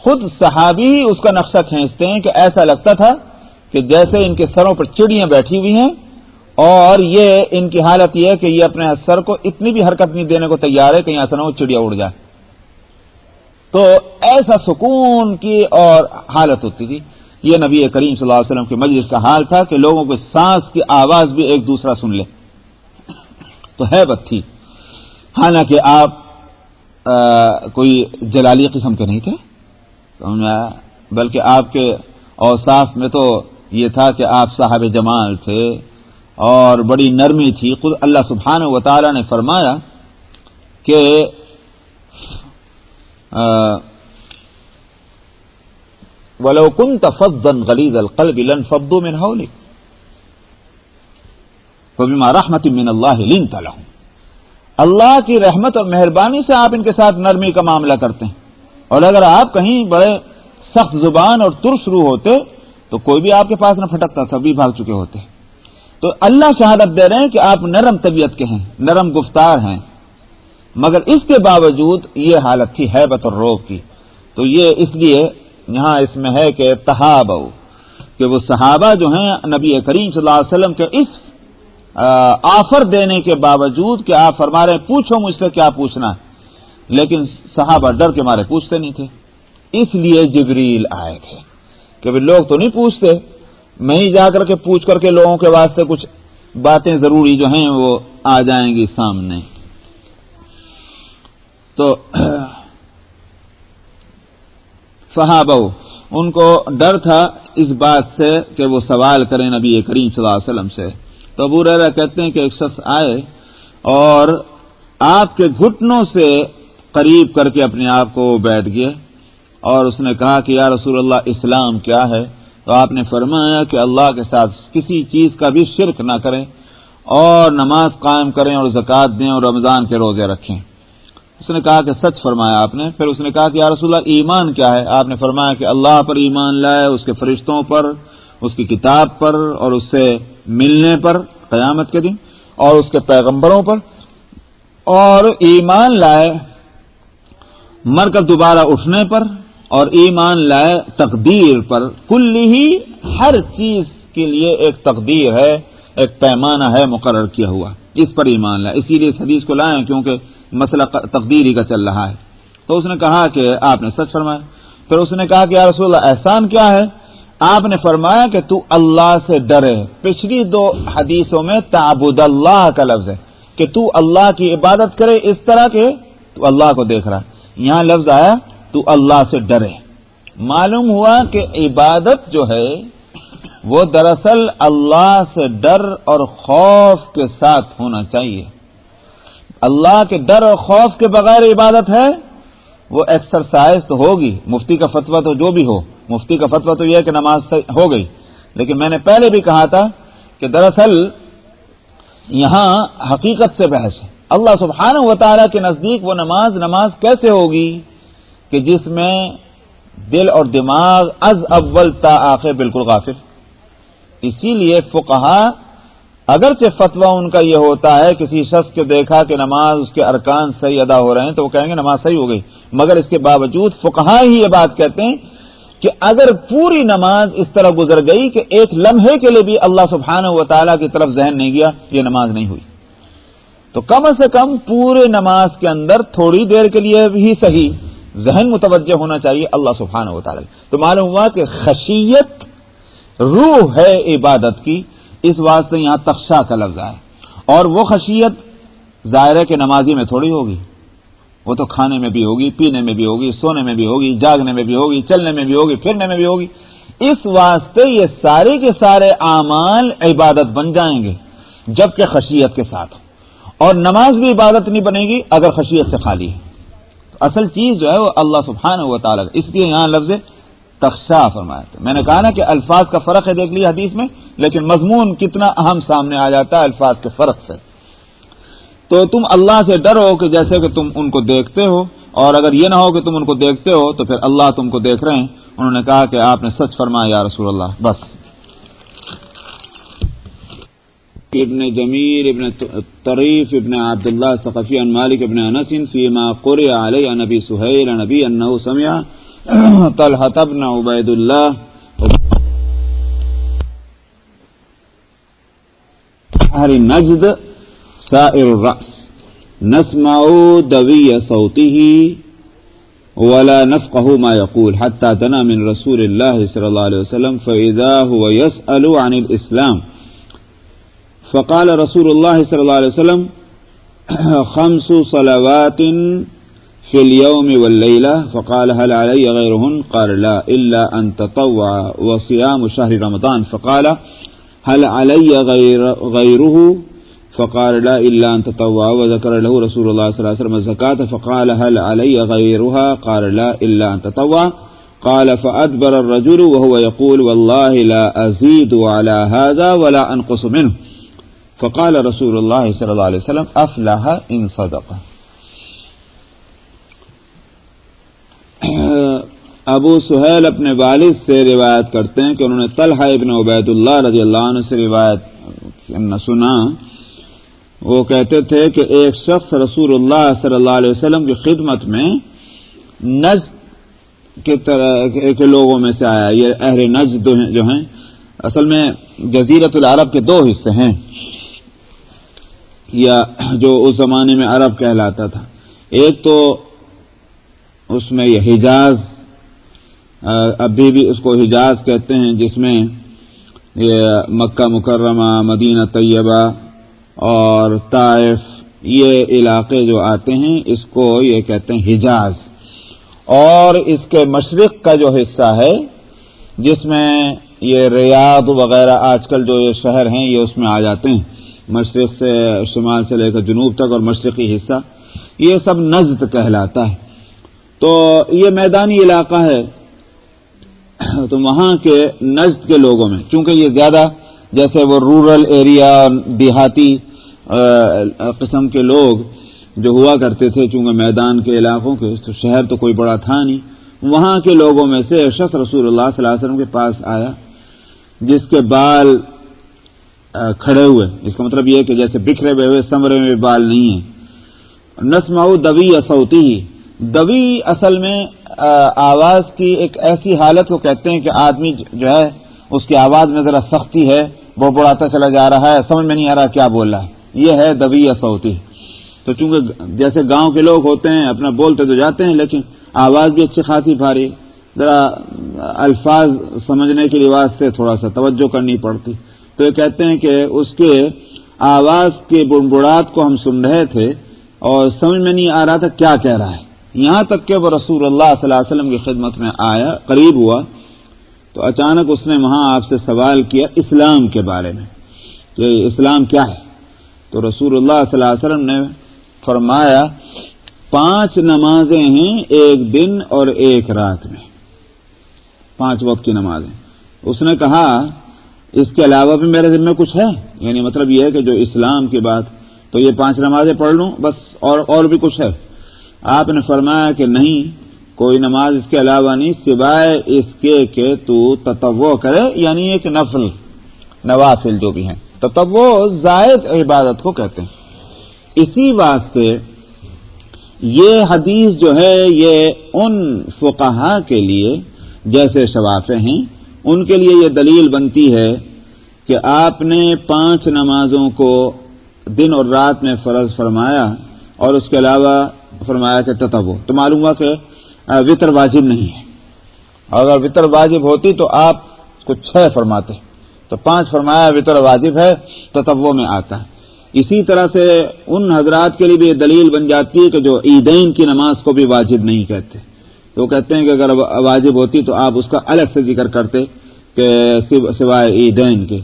خود صحابی ہی اس کا نقشہ کھینچتے ہیں کہ ایسا لگتا تھا کہ جیسے ان کے سروں پر چڑیاں بیٹھی ہوئی ہیں، اور یہ ان کی حالت یہ ہے کہ یہ اپنے سر کو اتنی بھی حرکت نہیں دینے کو تیار ہے کہ یہاں سے نہ وہ چڑیا اڑ جائے. تو ایسا سکون کی اور حالت ہوتی تھی. یہ نبی کریم صلی اللہ علیہ وسلم کے مجلس کا حال تھا کہ لوگوں کو سانس کی آواز بھی ایک دوسرا سن لے. تو ہیبت تھی. حالانکہ آپ کوئی جلالی قسم کے نہیں تھے، بلکہ آپ کے اوصاف میں تو یہ تھا کہ آپ صاحب جمال تھے اور بڑی نرمی تھی. خود اللہ سبحانہ و تعالی نے فرمایا کہ وَلَوْ كُنْتَ فَظًّا غَلِيظَ الْقَلْبِ لَانفَضُّوا مِنْ حَوْلِكَ فَبِمَا رَحْمَةٍ مِّنَ اللَّهِ لِنْتَ لَهُمْ. اللہ کی رحمت اور مہربانی سے آپ ان کے ساتھ نرمی کا معاملہ کرتے ہیں، اور اگر آپ کہیں بڑے سخت زبان اور ترس روح ہوتے تو کوئی بھی آپ کے پاس نہ پھٹکتا تھا، بھی بھاگ چکے ہوتے. تو اللہ شہادت دے رہے ہیں کہ آپ نرم طبیعت کے ہیں، نرم گفتار ہیں، مگر اس کے باوجود یہ حالت تھی ہیبت اور روب کی. تو یہ اس لیے یہاں اس میں ہے کہ تہابو، کہ وہ صحابہ جو ہیں نبی کریم صلی اللہ علیہ وسلم کے اس آفر دینے کے باوجود کہ آپ فرما رہے ہیں پوچھو مجھ سے کیا پوچھنا ہے، لیکن صحابہ ڈر کے مارے پوچھتے نہیں تھے. اس لیے جبریل آئے تھے کہ لوگ تو نہیں پوچھتے، میں ہی جا کر کے پوچھ کر کے لوگوں کے واسطے کچھ باتیں ضروری جو ہیں وہ آ جائیں گی سامنے. تو صحابہ ان کو ڈر تھا اس بات سے کہ وہ سوال کریں نبی کریم صلی اللہ علیہ وسلم سے. تو ابو ہریرہ کہتے ہیں کہ ایک شخص آئے اور آپ کے گھٹنوں سے قریب کر کے اپنے آپ کو بیٹھ گئے اور اس نے کہا کہ یا رسول اللہ اسلام کیا ہے؟ تو آپ نے فرمایا کہ اللہ کے ساتھ کسی چیز کا بھی شرک نہ کریں اور نماز قائم کریں اور زکوٰۃ دیں اور رمضان کے روزے رکھیں. اس نے کہا کہ سچ فرمایا آپ نے. پھر اس نے کہا کہ یا رسول اللہ ایمان کیا ہے؟ آپ نے فرمایا کہ اللہ پر ایمان لائے، اس کے فرشتوں پر، اس کی کتاب پر اور اس سے ملنے پر قیامت کے دن، اور اس کے پیغمبروں پر، اور ایمان لائے مر کر دوبارہ اٹھنے پر اور ایمان لائے تقدیر پر، کل ہی ہر چیز کے لیے ایک تقدیر ہے، ایک پیمانہ ہے مقرر کیا ہوا، اس پر ایمان لائے. اسی لیے اس حدیث کو لائیں کیونکہ مسئلہ تقدیر ہی کا چل رہا ہے. تو اس نے کہا کہ آپ نے سچ فرمایا. پھر اس نے کہا کہ یا رسول اللہ احسان کیا ہے؟ آپ نے فرمایا کہ تو اللہ سے ڈرے. پچھلی دو حدیثوں میں تعبد اللہ کا لفظ ہے کہ تو اللہ کی عبادت کرے اس طرح کہ تو اللہ کو دیکھ رہا ہے. یہاں لفظ آیا تو اللہ سے ڈرے. معلوم ہوا کہ عبادت جو ہے وہ دراصل اللہ سے ڈر اور خوف کے ساتھ ہونا چاہیے. اللہ کے ڈر اور خوف کے بغیر عبادت ہے وہ ایکسرسائز تو ہوگی. مفتی کا فتویٰ تو جو بھی ہو، مفتی کا فتویٰ تو یہ ہے کہ نماز ہو گئی، لیکن میں نے پہلے بھی کہا تھا کہ دراصل یہاں حقیقت سے بحث ہے. اللہ سبحانہ و تعالیٰ کے نزدیک وہ نماز کیسے ہوگی کہ جس میں دل اور دماغ از اول تا آخر بالکل غافل. اسی لیے فقہا اگرچہ فتویٰ ان کا یہ ہوتا ہے کسی شخص کو دیکھا کہ نماز اس کے ارکان صحیح ادا ہو رہے ہیں تو وہ کہیں گے نماز صحیح ہو گئی، مگر اس کے باوجود فقہا ہی یہ بات کہتے ہیں کہ اگر پوری نماز اس طرح گزر گئی کہ ایک لمحے کے لیے بھی اللہ سبحانہ و تعالیٰ کی طرف ذہن نہیں گیا، یہ نماز نہیں ہوئی. تو کم سے کم پورے نماز کے اندر تھوڑی دیر کے لیے بھی صحیح ذہن متوجہ ہونا چاہیے اللہ سبحانہ و تعالیٰ. تو معلوم ہوا کہ خشیت روح ہے عبادت کی، اس واسطے یہاں تخشا کا لفظ ہے. اور وہ خشیت ظاہر ہے کہ نمازی میں تھوڑی ہوگی، وہ تو کھانے میں بھی ہوگی، پینے میں بھی ہوگی، سونے میں بھی ہوگی، جاگنے میں بھی ہوگی، چلنے میں بھی ہوگی، پھرنے میں بھی ہوگی. اس واسطے یہ سارے کے سارے اعمال عبادت بن جائیں گے جبکہ خشیت کے ساتھ ہو. اور نماز بھی عبادت نہیں بنے گی اگر خشیت سے خالی ہے. اصل چیز جو ہے وہ اللہ سبحانہ و تعالیٰ. اس لیے یہاں لفظ تخشا فرمایا تھا. میں نے کہا نا کہ الفاظ کا فرق ہے، دیکھ لیا حدیث میں، لیکن مضمون کتنا اہم سامنے آ جاتا ہے الفاظ کے فرق سے. تو تم اللہ سے ڈرو کہ جیسے کہ تم ان کو دیکھتے ہو، اور اگر یہ نہ ہو کہ تم ان کو دیکھتے ہو تو پھر اللہ تم کو دیکھ رہے ہیں. انہوں نے کہا کہ آپ نے سچ فرمایا یا رسول اللہ. بس. ابن جمیل ابن طریف ابن عبداللہ ثقفی عن مالک ابن انس فيما قرئ علی نبی سہیل نبی انه سمع طلحة بن عبید اللہ اہل نجد سائر الرأس نسمع دوی صوته ولا نفقه ما يقول حتى دنا من رسول الله صلى الله عليه وسلم فإذا هو يسأل عن الإسلام فقال رسول الله صلى الله عليه وسلم 5 صلوات في اليوم والليلة فقال هل علي غيرهن قال لا إلا أن تطوع وصيام شهر رمضان فقال هل علي غيره فقال لا إلا أن تطوع وذكر له رسول الله صلى الله عليه وسلم الزكاة فقال هل علي غيرها قال لا إلا أن تطوع قال فأدبر الرجل وهو يقول والله لا أزيد على هذا ولا أنقص منه فقال رسول الله صلى الله عليه وسلم أفلح إن صدق. ابو سہیل اپنے والد سے روایت کرتے ہیں کہ انہوں نے طلحہ ابن عبید اللہ رضی اللہ عنہ سے روایت سنا. وہ کہتے تھے کہ ایک شخص رسول اللہ صلی اللہ علیہ وسلم کی خدمت میں نجد کے لوگوں میں سے آیا. یہ اہل نجد جو ہیں اصل میں جزیرۃ العرب کے 2 حصے ہیں، یا جو اس زمانے میں عرب کہلاتا تھا. ایک تو اس میں یہ حجاز، ابھی بھی اس کو حجاز کہتے ہیں، جس میں یہ مکہ مکرمہ، مدینہ طیبہ اور طائف یہ علاقے جو آتے ہیں اس کو یہ کہتے ہیں حجاز. اور اس کے مشرق کا جو حصہ ہے جس میں یہ ریاض وغیرہ آج کل جو یہ شہر ہیں یہ اس میں آ جاتے ہیں، مشرق سے شمال سے لے کر جنوب تک اور مشرقی حصہ یہ سب نجد کہلاتا ہے. تو یہ میدانی علاقہ ہے. تو وہاں کے نجد کے لوگوں میں چونکہ یہ زیادہ جیسے وہ رورل ایریا، دیہاتی قسم کے لوگ جو ہوا کرتے تھے، چونکہ میدان کے علاقوں کے، تو شہر تو کوئی بڑا تھا نہیں. وہاں کے لوگوں میں سے شخص رسول اللہ صلی اللہ علیہ وسلم کے پاس آیا جس کے بال کھڑے ہوئے، اس کا مطلب یہ ہے کہ جیسے بکھرے ہوئے سمرے میں بال نہیں ہیں. نسمع دوی صوتی ہی، دوی اصل میں آواز کی ایک ایسی حالت کو کہتے ہیں کہ آدمی جو ہے اس کی آواز میں ذرا سختی ہے، وہ بڑھاتا چلا جا رہا ہے، سمجھ میں نہیں آ رہا کیا بول رہا ہے، یہ ہے دوی یا صوتی۔ تو چونکہ جیسے گاؤں کے لوگ ہوتے ہیں اپنا بولتے تو جاتے ہیں لیکن آواز بھی اچھی خاصی بھاری، ذرا الفاظ سمجھنے کے لحاظ سے تھوڑا سا توجہ کرنی پڑتی، تو یہ کہتے ہیں کہ اس کے آواز کے بڑبڑات کو ہم سن رہے تھے اور سمجھ میں نہیں آ رہا تھا کیا کہہ رہا ہے، یہاں تک کہ وہ رسول اللہ صلی اللہ علیہ وسلم کی خدمت میں آیا، قریب ہوا تو اچانک اس نے وہاں آپ سے سوال کیا اسلام کے بارے میں کہ اسلام کیا ہے۔ تو رسول اللہ صلی اللہ علیہ وسلم نے فرمایا 5 نمازیں ہیں ایک دن اور ایک رات میں، 5 وقت کی نمازیں۔ اس نے کہا اس کے علاوہ بھی میرے ذمہ کچھ ہے، یعنی مطلب یہ ہے کہ جو اسلام کی بات تو یہ 5 نمازیں پڑھ لوں بس اور بھی کچھ ہے؟ آپ نے فرمایا کہ نہیں، کوئی نماز اس کے علاوہ نہیں سوائے اس کے کہ تو تطوع کرے، یعنی ایک نوافل جو بھی ہیں، تطوع زائد عبادت کو کہتے ہیں۔ اسی واسطے یہ حدیث جو ہے یہ ان فقہاء کے لیے جیسے شوافع ہیں ان کے لیے یہ دلیل بنتی ہے کہ آپ نے 5 نمازوں کو دن اور رات میں فرض فرمایا اور اس کے علاوہ فرمایا کہ تطوع، تو معلوم ہوا کہ وتر واجب نہیں ہے، اگر وتر واجب ہوتی تو آپ کچھ 6 فرماتے، تو 5 فرمایا وتر واجب ہے، تطوع میں آتا ہے۔ اسی طرح سے ان حضرات کے لیے بھی یہ دلیل بن جاتی ہے کہ جو عیدین کی نماز کو بھی واجب نہیں کہتے، تو کہتے ہیں کہ اگر واجب ہوتی تو آپ اس کا الگ سے ذکر کرتے کہ سوائے عیدین کے،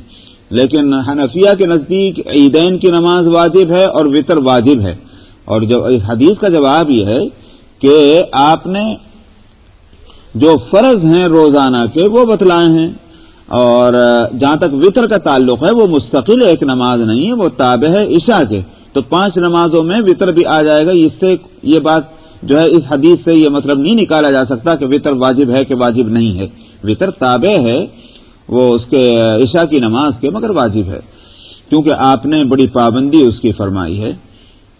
لیکن حنفیہ کے نزدیک عیدین کی نماز واجب ہے اور وتر واجب ہے، اور جو اس حدیث کا جواب یہ ہے کہ آپ نے جو فرض ہیں روزانہ کے وہ بتلائے ہیں، اور جہاں تک وتر کا تعلق ہے وہ مستقل ایک نماز نہیں ہے، وہ تابع ہے عشاء کے، تو 5 نمازوں میں وتر بھی آ جائے گا۔ اس سے یہ بات جو ہے اس حدیث سے یہ مطلب نہیں نکالا جا سکتا کہ وتر واجب ہے کہ واجب نہیں ہے، وتر تابع ہے وہ اس کے عشاء کی نماز کے، مگر واجب ہے کیونکہ آپ نے بڑی پابندی اس کی فرمائی ہے،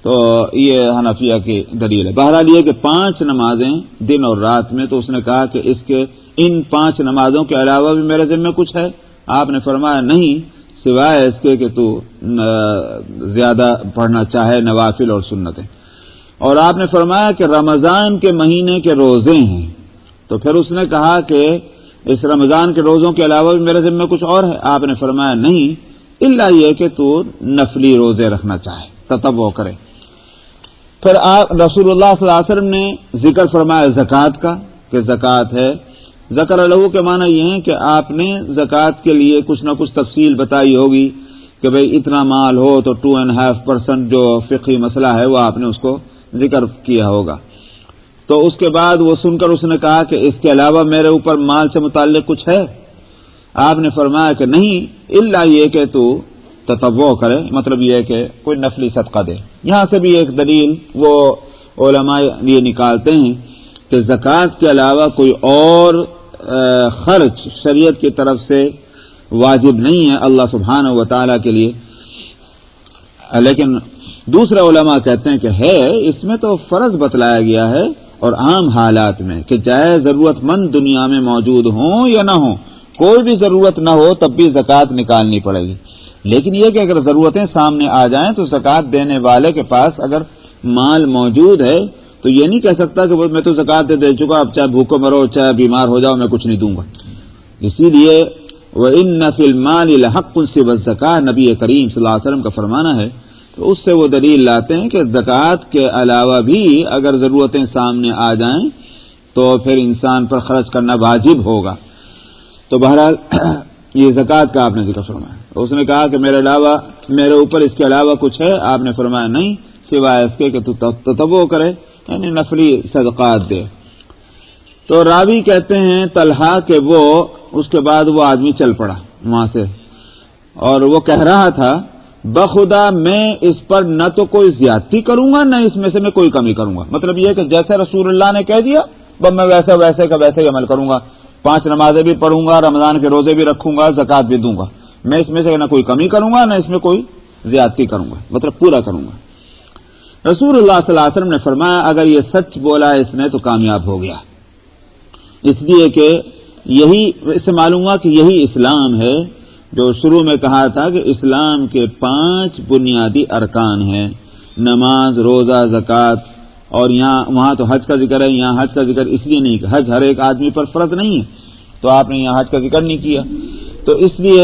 تو یہ حنفیہ کی دلیل ہے۔ بہرحال یہ کہ 5 نمازیں دن اور رات میں، تو اس نے کہا کہ اس کے ان 5 نمازوں کے علاوہ بھی میرے ذمہ کچھ ہے؟ آپ نے فرمایا نہیں سوائے اس کے کہ تو زیادہ پڑھنا چاہے نوافل اور سنتیں، اور آپ نے فرمایا کہ رمضان کے مہینے کے روزے ہیں، تو پھر اس نے کہا کہ اس رمضان کے روزوں کے علاوہ بھی میرے ذمہ کچھ اور ہے؟ آپ نے فرمایا نہیں الا یہ کہ تو نفلی روزے رکھنا چاہے، تطوع کرے۔ پھر آپ رسول اللہ صلی اللہ علیہ وسلم نے ذکر فرمایا زکوٰۃ کا کہ زکوٰۃ ہے، ذکر لہو کے معنی یہ ہے کہ آپ نے زکوٰۃ کے لیے کچھ نہ کچھ تفصیل بتائی ہوگی کہ بھئی اتنا مال ہو تو 2.5% جو فقہی مسئلہ ہے وہ آپ نے اس کو ذکر کیا ہوگا، تو اس کے بعد وہ سن کر اس نے کہا کہ اس کے علاوہ میرے اوپر مال سے متعلق کچھ ہے؟ آپ نے فرمایا کہ نہیں الا یہ کہ تو تطوع کرے، مطلب یہ ہے کہ کوئی نفلی صدقہ دے۔ یہاں سے بھی ایک دلیل وہ علماء یہ نکالتے ہیں کہ زکوٰۃ کے علاوہ کوئی اور خرچ شریعت کی طرف سے واجب نہیں ہے اللہ سبحانہ و تعالیٰ کے لیے، لیکن دوسرے علماء کہتے ہیں کہ ہے، اس میں تو فرض بتلایا گیا ہے اور عام حالات میں کہ چاہے ضرورت مند دنیا میں موجود ہوں یا نہ ہوں، کوئی بھی ضرورت نہ ہو تب بھی زکوٰۃ نکالنی پڑے گی، لیکن یہ کہ اگر ضرورتیں سامنے آ جائیں تو زکوٰۃ دینے والے کے پاس اگر مال موجود ہے تو یہ نہیں کہہ سکتا کہ میں تو زکوٰۃ دے چکا، اب چاہے بھوکے مرو چاہے بیمار ہو جاؤ میں کچھ نہیں دوں گا۔ اسی لیے وَإِنَّ فِي الْمَالِ لَحَقٌّ سِوَى الزَّكَاةِ، نبی کریم صلی اللہ علیہ وسلم کا فرمانا ہے، تو اس سے وہ دلیل لاتے ہیں کہ زکوٰۃ کے علاوہ بھی اگر ضرورتیں سامنے آ جائیں تو پھر انسان پر خرچ کرنا واجب ہوگا۔ تو بہرحال یہ زکوٰۃ کا آپ نے ذکر فرمایا، اس نے کہا کہ میرے اوپر اس کے علاوہ کچھ ہے؟ آپ نے فرمایا نہیں سوائے اس کے کہ تو تطوع کرے، یعنی نفلی صدقات دے۔ تو راوی کہتے ہیں طلحہ کہ وہ اس کے بعد وہ آدمی چل پڑا وہاں سے، اور وہ کہہ رہا تھا بخدا میں اس پر نہ تو کوئی زیادتی کروں گا نہ اس میں سے میں کوئی کمی کروں گا، مطلب یہ کہ جیسے رسول اللہ نے کہہ دیا وہ میں ویسے کا ویسے ہی عمل کروں گا، 5 نمازیں بھی پڑھوں گا، رمضان کے روزے بھی رکھوں گا، زکوٰۃ بھی دوں گا، میں اس میں سے نہ کوئی کمی کروں گا نہ اس میں کوئی زیادتی کروں گا، مطلب پورا کروں گا۔ رسول اللہ صلی اللہ علیہ وسلم نے فرمایا اگر یہ سچ بولا اس نے تو کامیاب ہو گیا، اس لیے کہ یہی اس سے معلوم ہوا کہ یہی اسلام ہے جو شروع میں کہا تھا کہ اسلام کے 5 بنیادی ارکان ہیں، نماز، روزہ، زکوٰۃ، اور یہاں وہاں تو حج کا ذکر ہے، یہاں حج کا ذکر اس لیے نہیں کہ حج ہر ایک آدمی پر فرض نہیں ہے، تو آپ نے یہاں حج کا ذکر نہیں کیا، تو اس لیے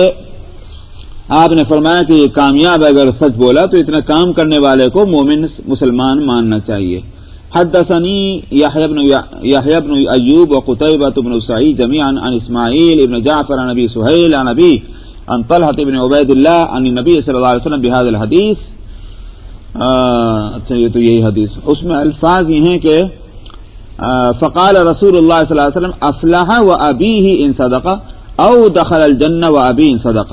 آپ نے فرمایا کہ یہ کامیاب ہے اگر سچ بولا تو اتنا کام کرنے والے کو مومن مسلمان ماننا چاہیے۔ حدثني يحيى بن أيوب وقتيبة بن سعيد جميعا عن إسماعيل بن جعفر عن أبي سهيل عن أبيه عن طلحة بن عبيد الله عن النبي صلى الله عليه وسلم بهذا الحديث۔ اچھا یہ تو یہی حدیث، اس میں الفاظ یہ ہیں کہ فقال رسول اللہ صلی اللہ علیہ وسلم افلح وأبيه إن صدق او دخل الجنة وأبيه إن صدق،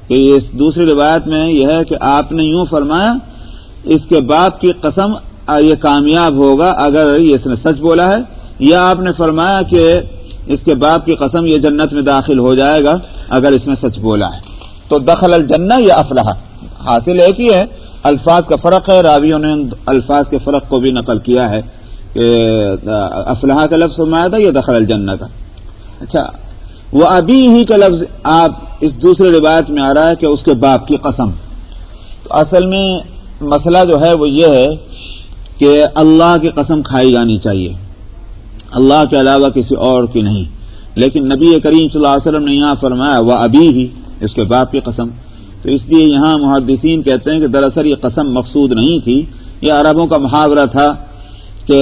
کہ اس دوسری روایت میں یہ ہے کہ آپ نے یوں فرمایا اس کے باپ کی قسم یہ کامیاب ہوگا اگر یہ اس نے سچ بولا ہے، یا آپ نے فرمایا کہ اس کے باپ کی قسم یہ جنت میں داخل ہو جائے گا اگر اس نے سچ بولا ہے۔ تو دخل الجنہ یا افلح حاصل ایک ہی ہے، الفاظ کا فرق ہے، راویوں نے الفاظ کے فرق کو بھی نقل کیا ہے کہ افلح کا لفظ فرمایا تھا یا دخل الجنہ کا۔ اچھا وہ ابھی ہی کا لفظ آپ اس دوسرے روایت میں آ رہا ہے کہ اس کے باپ کی قسم، تو اصل میں مسئلہ جو ہے وہ یہ ہے کہ اللہ کی قسم کھائی جانی چاہیے، اللہ کے علاوہ کسی اور کی نہیں، لیکن نبی کریم صلی اللہ علیہ وسلم نے یہاں فرمایا وہ ابھی ہی اس کے باپ کی قسم، تو اس لیے یہاں محدثین کہتے ہیں کہ دراصل یہ قسم مقصود نہیں تھی، یہ عربوں کا محاورہ تھا کہ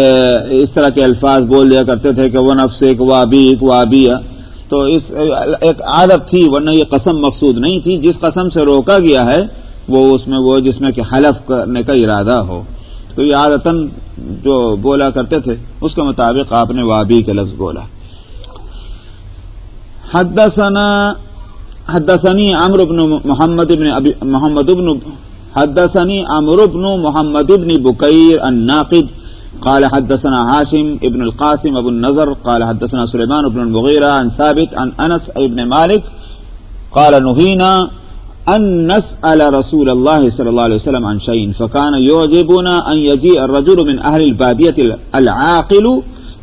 اس طرح کے الفاظ بول دیا کرتے تھے کہ وہ نفسک و ابیک و ابیہ، تو اس ایک عادت تھی، ورنہ یہ قسم مقصود نہیں تھی۔ جس قسم سے روکا گیا ہے وہ اس میں وہ جس میں کہ حلف کرنے کا ارادہ ہو، تو یہ عادتاً جو بولا کرتے تھے اس کے مطابق آپ نے وابی کا لفظ بولا۔ حدثني عمرو بن محمد بن بكير الناقد قال حدثنا هاشم ابن القاسم ابو النضر قال حدثنا سليمان بن المغيرة عن ثابت عن أنس بن مالك قال نهينا أن نسأل رسول الله صلى الله عليه وسلم عن شيء فكان يعجبنا أن يجيء الرجل من أهل البادية العاقل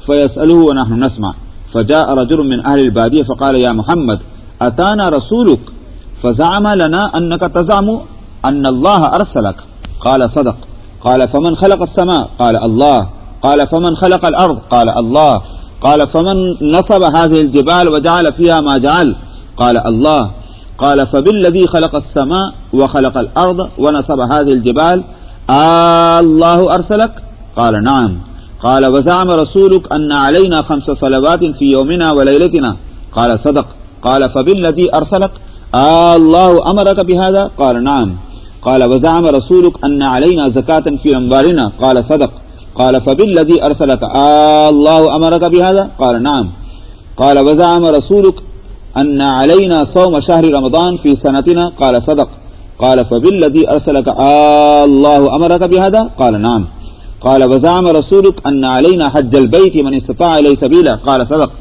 فيسأله ونحن نسمع، فجاء رجل من أهل البادية فقال يا محمد أتانا رسولك فزعم لنا أنك تزعم أن الله أرسلك، قال صدق، قال فمن خلق السماء، قال الله، قال فمن خلق الأرض، قال الله، قال فمن نصب هذه الجبال وجعل فيها ما جعل، قال الله، قال فبالذي خلق السماء وخلق الأرض ونصب هذه الجبال الله أرسلك، قال نعم، قال وزعم رسولك أن علينا 5 صلوات في يومنا وليلتنا، قال صدق، قال فبالذي أرسلك الله أمرك بهذا، قال نعم، قال وزعم رسولك أن علينا زكاة في أموالنا، قال صدق، قال فبالذي أرسلك الله أمرك بهذا، قال نعم، قال وزعم رسولك أن علينا صوم شهر رمضان في سنتنا، قال صدق، قال فبالذي أرسلك الله أمرك بهذا، قال نعم، قال وزعم رسولك أن علينا حج البيت من استطاع إليه سبيلا، قال صدق،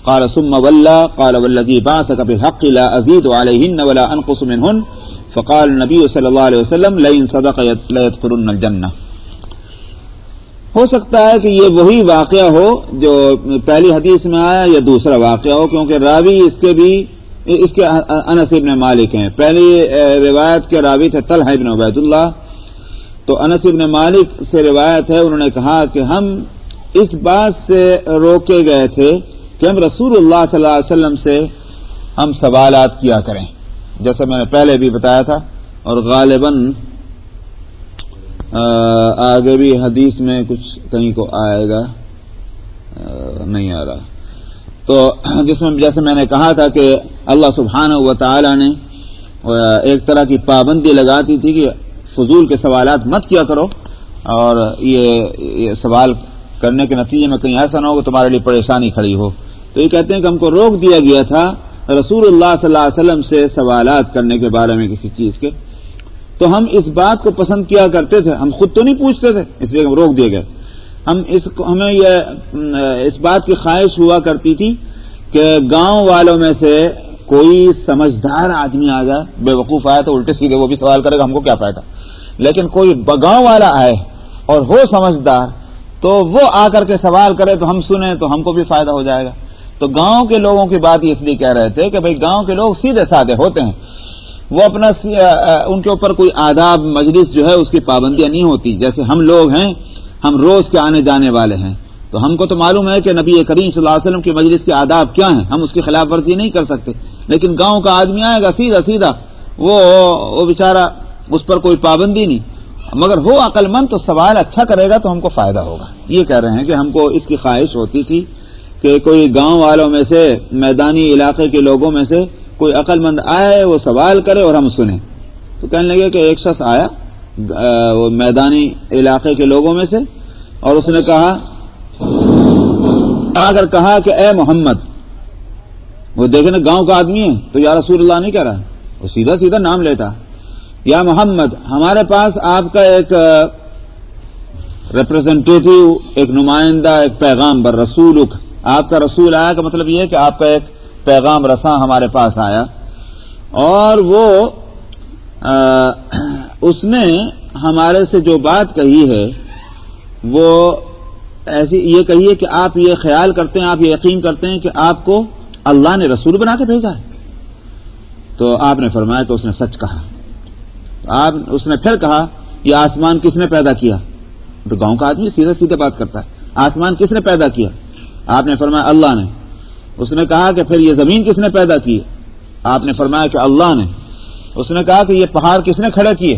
قال ثم ولى، قال والذي بعثك بالحق لا أزيد عليهن ولا أنقص منهن، فقال النبي صلی اللہ علیہ وسلم لئن صدق ليدخلن الجنہ۔ ہو سکتا ہے کہ یہ وہی واقعہ ہو جو پہلی حدیث میں آیا یا دوسرا واقعہ ہو، کیونکہ راوی اس کے انس ابن مالک ہیں، پہلی روایت کے راوی تھے طلحہ ابن عبید اللہ، تو انس ابن مالک سے روایت ہے، انہوں نے کہا کہ ہم اس بات سے روکے گئے تھے کہ ہم رسول اللہ صلی اللہ علیہ وسلم سے ہم سوالات کیا کریں، جیسا میں نے پہلے بھی بتایا تھا، اور غالباً آگے بھی حدیث میں کچھ کہیں کو آئے گا، نہیں آ رہا، تو جس میں جیسے میں نے کہا تھا کہ اللہ سبحانہ و تعالی نے ایک طرح کی پابندی لگاتی تھی کہ فضول کے سوالات مت کیا کرو، اور یہ سوال کرنے کے نتیجے میں کہیں ایسا نہ ہو کہ تمہارے لیے پریشانی کھڑی ہو، تو یہ کہتے ہیں کہ ہم کو روک دیا گیا تھا رسول اللہ صلی اللہ علیہ وسلم سے سوالات کرنے کے بارے میں کسی چیز کے، تو ہم اس بات کو پسند کیا کرتے تھے، ہم خود تو نہیں پوچھتے تھے اس لیے ہم روک دیے گئے، ہمیں یہ اس بات کی خواہش ہوا کرتی تھی کہ گاؤں والوں میں سے کوئی سمجھدار آدمی آ جائے، بے وقوف آئے تو الٹے سیدھے وہ بھی سوال کرے گا، ہم کو کیا فائدہ، لیکن کوئی گاؤں والا آئے اور ہو سمجھدار تو وہ آ کر کے سوال کرے تو ہم سنیں تو ہم کو بھی فائدہ ہو جائے گا. تو گاؤں کے لوگوں کی بات اس لیے کہہ رہے تھے کہ بھئی گاؤں کے لوگ سیدھے سادے ہوتے ہیں, وہ اپنا ان کے اوپر کوئی آداب مجلس جو ہے اس کی پابندیاں نہیں ہوتی. جیسے ہم لوگ ہیں, ہم روز کے آنے جانے والے ہیں, تو ہم کو تو معلوم ہے کہ نبی کریم صلی اللہ علیہ وسلم کی مجلس کے آداب کیا ہیں, ہم اس کی خلاف ورزی نہیں کر سکتے. لیکن گاؤں کا آدمی آئے گا سیدھا وہ بیچارہ اس پر کوئی پابندی نہیں, مگر ہو عقل مند تو سوال اچھا کرے گا تو ہم کو فائدہ ہوگا. یہ کہہ رہے ہیں کہ ہم کو اس کی خواہش ہوتی تھی کہ کوئی گاؤں والوں میں سے, میدانی علاقے کے لوگوں میں سے کوئی عقل مند آئے, وہ سوال کرے اور ہم سنیں. تو کہنے لگے کہ ایک شخص آیا وہ میدانی علاقے کے لوگوں میں سے, اور اس نے کہا کہ اے محمد. وہ دیکھیں نا گاؤں کا آدمی ہے تو یا رسول اللہ نہیں کہہ رہا, وہ سیدھا نام لیتا. یا محمد, ہمارے پاس آپ کا ایک ریپرزینٹیٹو, ایک نمائندہ, ایک پیغام بر رسولک, آپ کا رسول آیا کا مطلب یہ ہے کہ آپ کا ایک پیغام رساں ہمارے پاس آیا, اور وہ اس نے ہمارے سے جو بات کہی ہے وہ ایسی یہ کہی ہے کہ آپ یہ خیال کرتے ہیں, آپ یہ یقین کرتے ہیں کہ آپ کو اللہ نے رسول بنا کے بھیجا ہے. تو آپ نے فرمایا کہ اس نے سچ کہا. اس نے پھر کہا یہ آسمان کس نے پیدا کیا؟ تو گاؤں کا آدمی سیدھے بات کرتا ہے, آسمان کس نے پیدا کیا؟ آپ نے فرمایا اللہ نے. اس نے کہا کہ پھر یہ زمین کس نے پیدا کی؟ آپ نے فرمایا کہ اللہ نے. اس نے کہا کہ یہ پہاڑ کس نے کھڑے کیے؟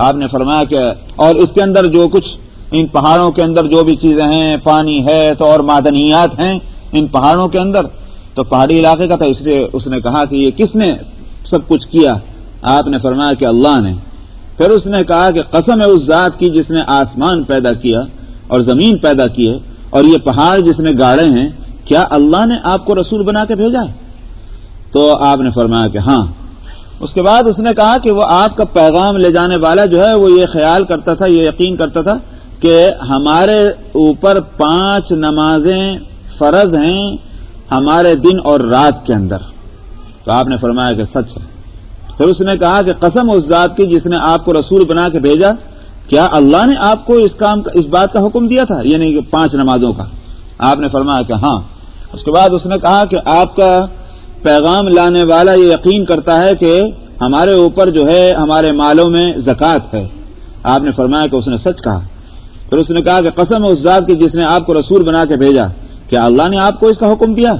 آپ نے فرمایا کہ اور اس کے اندر جو کچھ ان پہاڑوں کے اندر جو بھی چیزیں ہیں, پانی ہے تو اور معدنیات ہیں ان پہاڑوں کے اندر, تو پہاڑی علاقے کا تھا, اس لیے اس نے کہا کہ یہ کس نے سب کچھ کیا؟ آپ نے فرمایا کہ اللہ نے. پھر اس نے کہا کہ قسم ہے اس ذات کی جس نے آسمان پیدا کیا اور زمین پیدا کیے اور یہ پہاڑ جس نے گاڑے ہیں, کیا اللہ نے آپ کو رسول بنا کے بھیجا ہے؟ تو آپ نے فرمایا کہ ہاں. اس کے بعد اس نے کہا کہ وہ آپ کا پیغام لے جانے والا جو ہے وہ یہ خیال کرتا تھا, یہ یقین کرتا تھا کہ ہمارے اوپر 5 نمازیں فرض ہیں ہمارے دن اور رات کے اندر. تو آپ نے فرمایا کہ سچ ہے. پھر اس نے کہا کہ قسم اس ذات کی جس نے آپ کو رسول بنا کے بھیجا, کیا اللہ نے آپ کو اس بات کا حکم دیا تھا, یعنی کہ 5 نمازوں کا؟ آپ نے فرمایا کہ ہاں. اس کے بعد اس نے کہا کہ آپ کا پیغام لانے والا یہ یقین کرتا ہے کہ ہمارے اوپر جو ہے ہمارے مالوں میں زکوٰۃ ہے. آپ نے فرمایا کہ اس نے سچ کہا. پھر اس نے کہا کہ قسم اس ذات کی جس نے آپ کو رسول بنا کے بھیجا, کیا اللہ نے آپ کو اس کا حکم دیا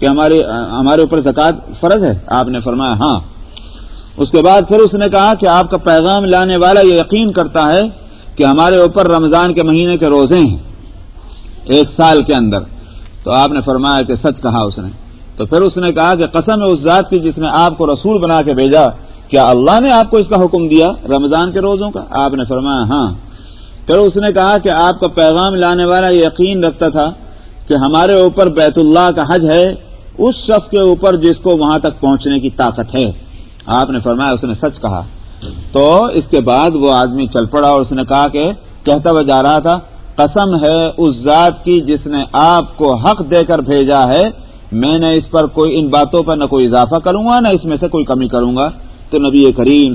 کہ ہمارے اوپر زکوٰۃ فرض ہے؟ آپ نے فرمایا ہاں. اس کے بعد پھر اس نے کہا کہ آپ کا پیغام لانے والا یہ یقین کرتا ہے کہ ہمارے اوپر رمضان کے مہینے کے روزے ہیں 1 سال کے اندر. تو آپ نے فرمایا کہ سچ کہا اس نے. تو پھر اس نے کہا کہ قسم ہے اس ذات کی جس نے آپ کو رسول بنا کے بھیجا, کیا اللہ نے آپ کو اس کا حکم دیا رمضان کے روزوں کا؟ آپ نے فرمایا ہاں. پھر اس نے کہا کہ آپ کا پیغام لانے والا یہ یقین رکھتا تھا کہ ہمارے اوپر بیت اللہ کا حج ہے اس شخص کے اوپر جس کو وہاں تک پہنچنے کی طاقت ہے. آپ نے فرمایا اس نے سچ کہا. تو اس کے بعد وہ آدمی چل پڑا اور اس نے کہا کہ کہتا ہوا جا رہا تھا, قسم ہے اس ذات کی جس نے آپ کو حق دے کر بھیجا ہے, میں نے اس پر ان باتوں پر نہ کوئی اضافہ کروں گا نہ اس میں سے کوئی کمی کروں گا. تو نبی کریم